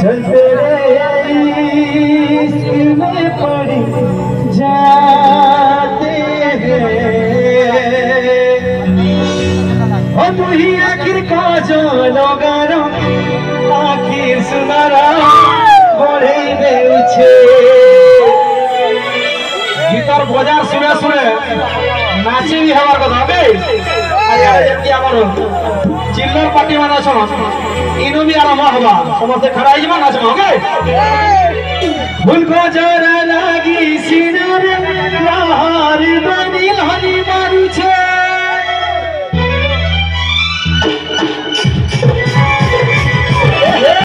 तेरे इश्क में पड़ जाते हैं और तू ही आखिर का जो लोगारो आखिर सुनारा बड़े दे उछे गीतार बजार सुने सुने नाची भी हमार कथा बे आया जेती हमर चिल्लर पार्टी माना छ इनो भी आराम हवा समस्त खड़ा हिजमा नाच होगे फूल को जरा लागी सिनर लहर